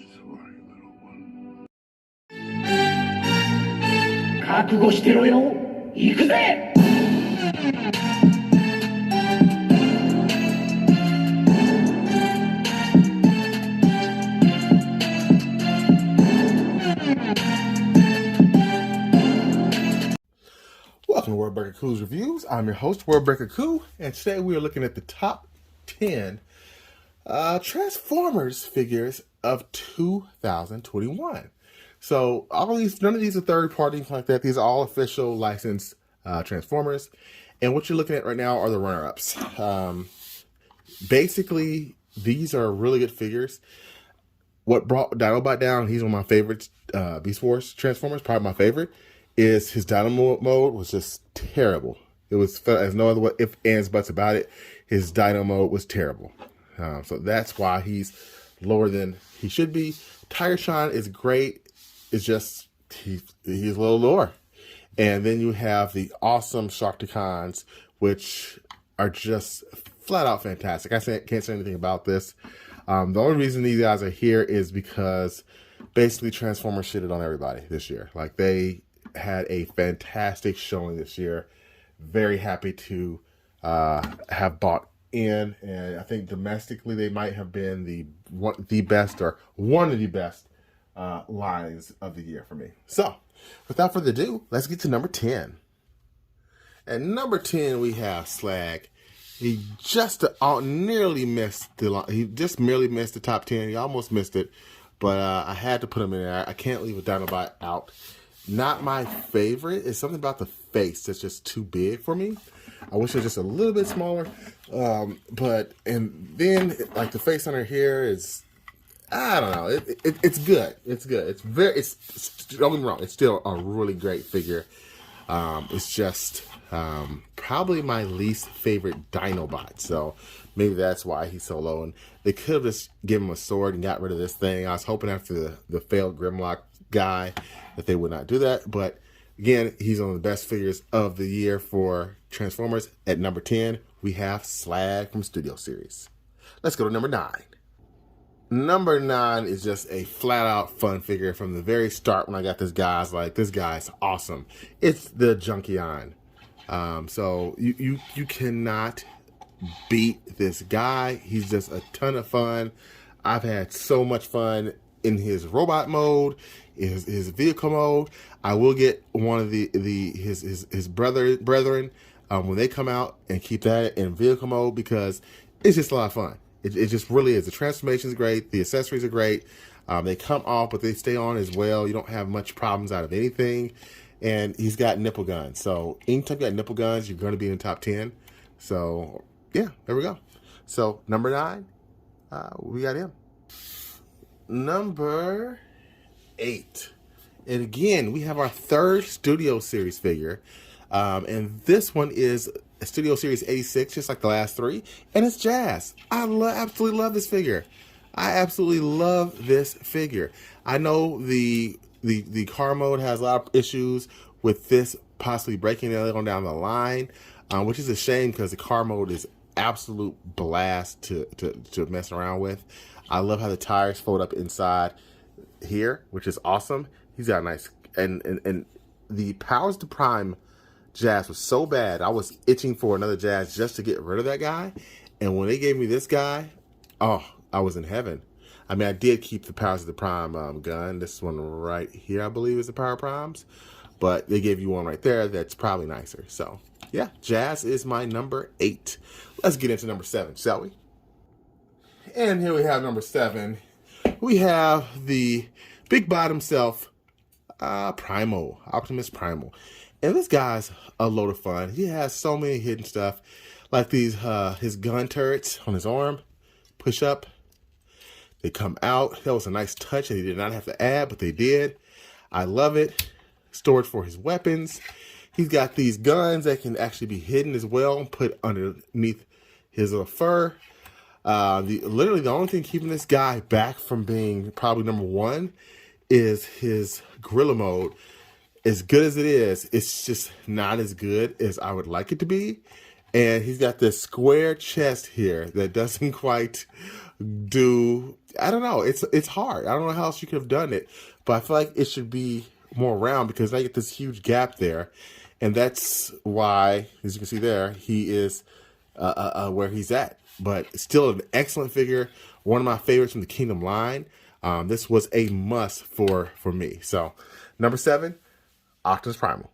Sorry, little one. 覚悟してろよ。行くぜ。Welcome to Worldbreaker Coo's Reviews. I'm your host, Worldbreaker Coo, and today we are looking at the top 10 Transformers figures of 2021. So all of these, none of these are third party like that. These are all official licensed Transformers. And what you're looking at right now are the runner-ups. Basically, these are really good figures. What brought Dinobot down, he's one of my favorites, Beast Wars Transformers, probably my favorite, is his Dynamo mode was just terrible. It was, there's no other way, if, ands, buts about it, his Dynamo mode was terrible. So that's why he's lower than he should be. Tiger Shine is great. It's just, he's a little lower. And then you have the awesome Sharkticons, which are just flat out fantastic. I can't say anything about this. The only reason these guys are here is because basically Transformers shitted on everybody this year. Like, they had a fantastic showing this year. Very happy to have bought in, and I think domestically they might have been one of the best lines of the year for me. So, without further ado, let's get to number 10. At number 10, we have Slag. He just nearly missed he just merely missed the top 10. He almost missed it, but I had to put him in there. I can't leave a Dinobot out. Not my favorite. It's something about the face that's just too big for me. I wish it was just a little bit smaller. And then like the face under here is, I don't know. It's good. It's good. Don't get me wrong. It's still a really great figure. It's just probably my least favorite Dinobot. So maybe that's why he's so low. And they could have just given him a sword and got rid of this thing. I was hoping after the failed Grimlock guy that they would not do that. But again, he's one of the best figures of the year for Transformers. At number 10, we have Slag from Studio Series. Let's go to number 9. Number 9 is just a flat out fun figure. From the very start when I got this guy, I was like, this guy's awesome. It's the Junkion. So you cannot beat this guy. He's just a ton of fun. I've had so much fun in his robot mode, his vehicle mode. I will get one of his brethren when they come out and keep that in vehicle mode because it's just a lot of fun. It just really is. The transformation is great. The accessories are great. They come off, but they stay on as well. You don't have much problems out of anything. And he's got nipple guns. So anytime you got nipple guns, you're going to be in the top 10. So yeah, there we go. So number 9, we got him. Number 8. And again, we have our third Studio Series figure. And this one is a Studio Series 86, just like the last 3. And it's Jazz. I absolutely love this figure. I absolutely love this figure. I know the car mode has a lot of issues with this possibly breaking it on down the line, which is a shame because the car mode is absolute blast to mess around with. I love how the tires fold up inside here, which is awesome. He's got a nice, and the Powers to Prime Jazz was so bad. I was itching for another Jazz just to get rid of that guy. And when they gave me this guy, oh, I was in heaven. I mean, I did keep the Powers of the Prime gun. This one right here, I believe, is the Power Primes. But they gave you one right there that's probably nicer. So, yeah, Jazz is my number 8. Let's get into number 7, shall we? And here we have number 7. We have the big bot himself, Primal, Optimus Primal. And this guy's a load of fun. He has so many hidden stuff, like these his gun turrets on his arm, push up. They come out. That was a nice touch that he did not have to add, but they did. I love it. Storage for his weapons. He's got these guns that can actually be hidden as well, put underneath his fur. Literally the only thing keeping this guy back from being probably number 1 is his gorilla mode. As good as it is, it's just not as good as I would like it to be. And he's got this square chest here that doesn't quite do. I don't know. It's hard. I don't know how else you could have done it, but I feel like it should be more round because I get this huge gap there, and that's why, as you can see there, he is where he's at. But still an excellent figure. One of my favorites from the Kingdom line. This was a must for me. So, number 7, Optimus Primal.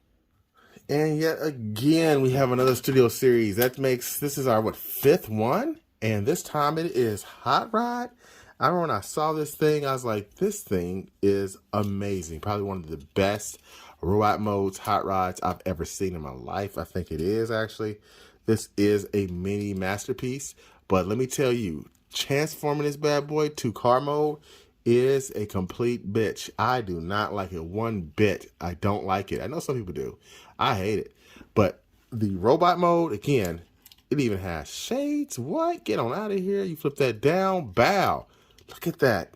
And yet again, we have another studio series. That makes, this is our, 5th one? And this time it is Hot Rod. I remember when I saw this thing, I was like, this thing is amazing. Probably one of the best robot modes, Hot Rods I've ever seen in my life. I think it is, actually. This is a mini masterpiece. But let me tell you, transforming this bad boy to car mode is a complete bitch. I do not like it one bit. I don't like it. I know some people do. I hate it. But the robot mode, again, it even has shades. What? Get on out of here. You flip that down. Bow. Look at that.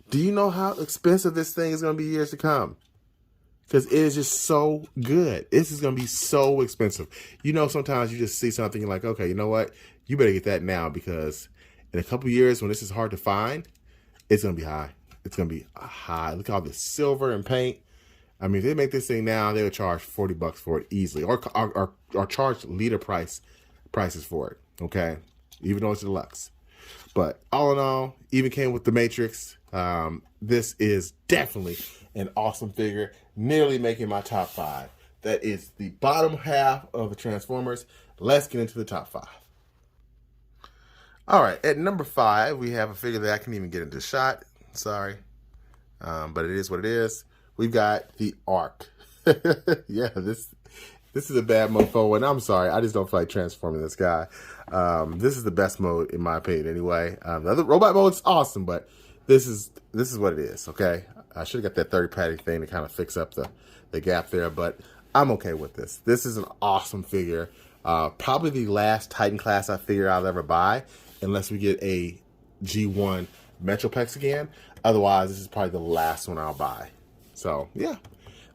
Do you know how expensive this thing is going to be years to come? Because it is just so good. This is going to be so expensive. You know, sometimes you just see something, you're like, okay, you know what? You better get that now because in a couple years when this is hard to find, it's going to be high. It's going to be high. Look at all the silver and paint. I mean, if they make this thing now, they would charge $40 for it easily, or charge liter prices for it. Okay, even though it's deluxe. But all in all, even came with the Matrix. This is definitely an awesome figure, nearly making my top 5. That is the bottom half of the Transformers. Let's get into the top 5. All right, at number 5, we have a figure that I can't even get into shot. Sorry, but it is what it is. We've got the Ark. Yeah, this is a bad mofo, and I'm sorry, I just don't feel like transforming this guy. This is the best mode in my opinion, anyway. The other robot mode's awesome, but this is what it is. Okay, I should have got that 30 padding thing to kind of fix up the gap there, but I'm okay with this. This is an awesome figure. Probably the last Titan class I figure I'll ever buy, unless we get a G1 Metroplex again. Otherwise, this is probably the last one I'll buy. So, yeah.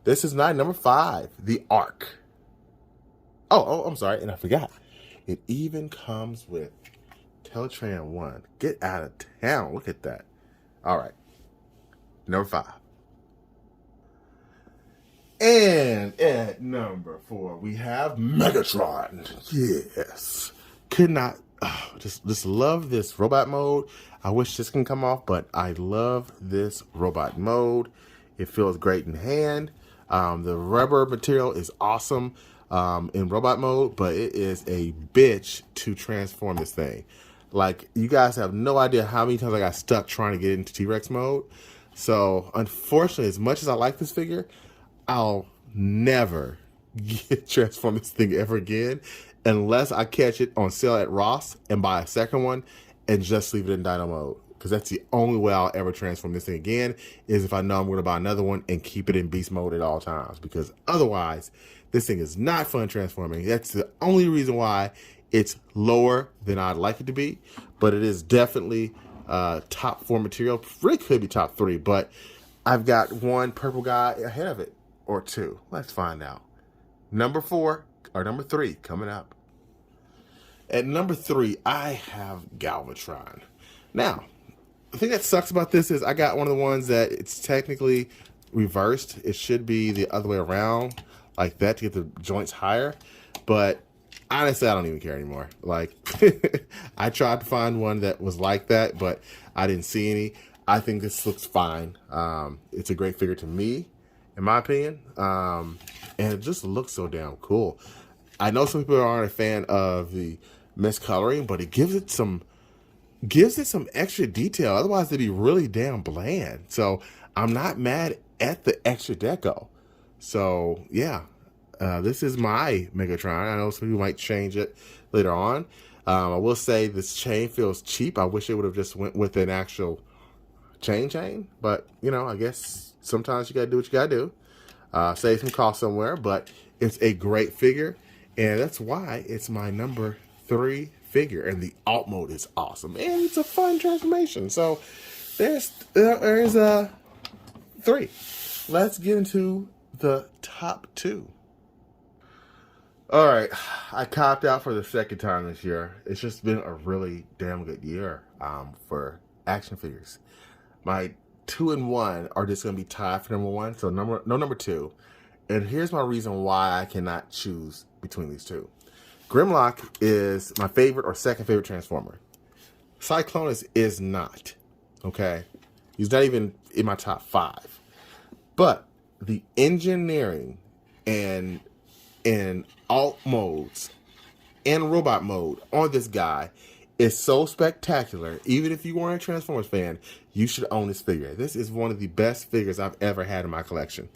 This is number 5, the Ark. Oh, I'm sorry, and I forgot. It even comes with Teletran 1. Get out of town. Look at that. All right. Number 5. And at number 4, we have Megatron. Yes. Could not, just love this robot mode. I wish this can come off, but I love this robot mode. It feels great in hand. The rubber material is awesome in robot mode, but it is a bitch to transform this thing. Like, you guys have no idea how many times I got stuck trying to get into T-Rex mode. So, unfortunately, as much as I like this figure, I'll never transform this thing ever again unless I catch it on sale at Ross and buy a second one and just leave it in Dino mode. Because that's the only way I'll ever transform this thing again, is if I know I'm going to buy another one and keep it in beast mode at all times. Because otherwise, this thing is not fun transforming. That's the only reason why it's lower than I'd like it to be. But it is definitely top 4 material. Really could be top 3, but I've got one purple guy ahead of it, or 2. Let's find out. Number 4, or number 3, coming up. At number 3, I have Galvatron. Now, the thing that sucks about this is I got one of the ones that it's technically reversed. It should be the other way around, like that, to get the joints higher. But honestly, I don't even care anymore. Like, I tried to find one that was like that, but I didn't see any. I think this looks fine. It's a great figure to me, in my opinion. And it just looks so damn cool. I know some people aren't a fan of the miscoloring, but it gives it some extra detail. Otherwise, it'd be really damn bland. So I'm not mad at the extra deco. So yeah, this is my Megatron. I know some people might change it later on. I will say this chain feels cheap. I wish it would have just went with an actual chain, but you know, I guess sometimes you gotta do what you gotta do. Save some cost somewhere, but it's a great figure, and that's why it's my number 3 figure. And the alt mode is awesome, and it's a fun transformation. So there's 3. Let's get into the top 2. All right, I copped out for the second time this year. It's just been a really damn good year for action figures. My 2 and 1 are just going to be tied for number 1, so no number 2. And here's my reason why I cannot choose between these two. Grimlock is my favorite or second favorite Transformer. Cyclonus is not. Okay? He's not even in my top 5. But the engineering and alt modes and robot mode on this guy is so spectacular. Even if you weren't a Transformers fan, you should own this figure. This is one of the best figures I've ever had in my collection.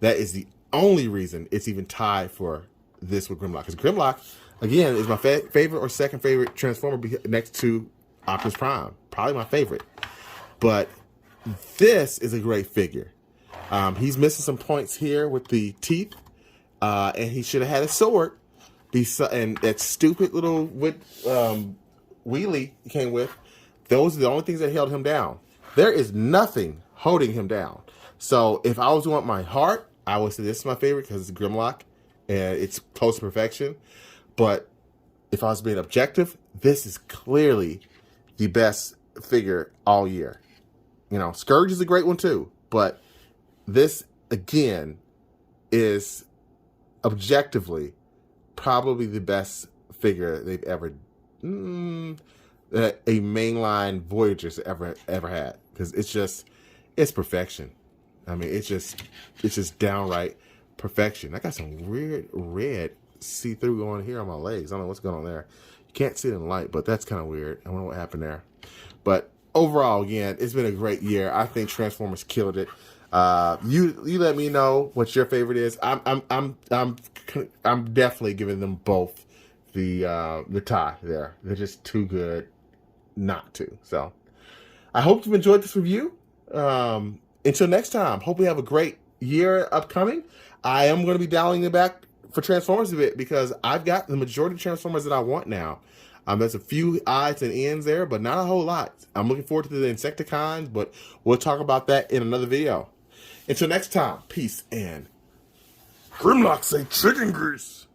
That is the only reason it's even tied for this with Grimlock. Because Grimlock, again, is my favorite or second favorite Transformer next to Optimus Prime. Probably my favorite. But this is a great figure. He's missing some points here with the teeth. And he should have had a sword. And that stupid little wheelie he came with, those are the only things that held him down. There is nothing holding him down. So if I was want my heart, I would say this is my favorite because it's Grimlock and it's close to perfection. But if I was being objective, this is clearly the best figure all year. You know, Scourge is a great one too, but this again is objectively probably the best figure they've ever that a mainline Voyager's ever had, because it's perfection. I mean, it's just downright perfection. I got some weird red see-through going here on my legs. I don't know what's going on there. You can't see it in the light, but that's kind of weird. I wonder what happened there. But overall, again, it's been a great year. I think Transformers killed it. You let me know what your favorite is. I'm definitely giving them both the tie there. They're just too good not to. So I hope you've enjoyed this review. Until next time, hope we have a great year upcoming. I am going to be dialing it back for Transformers a bit because I've got the majority of Transformers that I want now. There's a few odds and ends there, but not a whole lot. I'm looking forward to the Insecticons, but we'll talk about that in another video. Until next time, peace and Grimlock say chicken grease.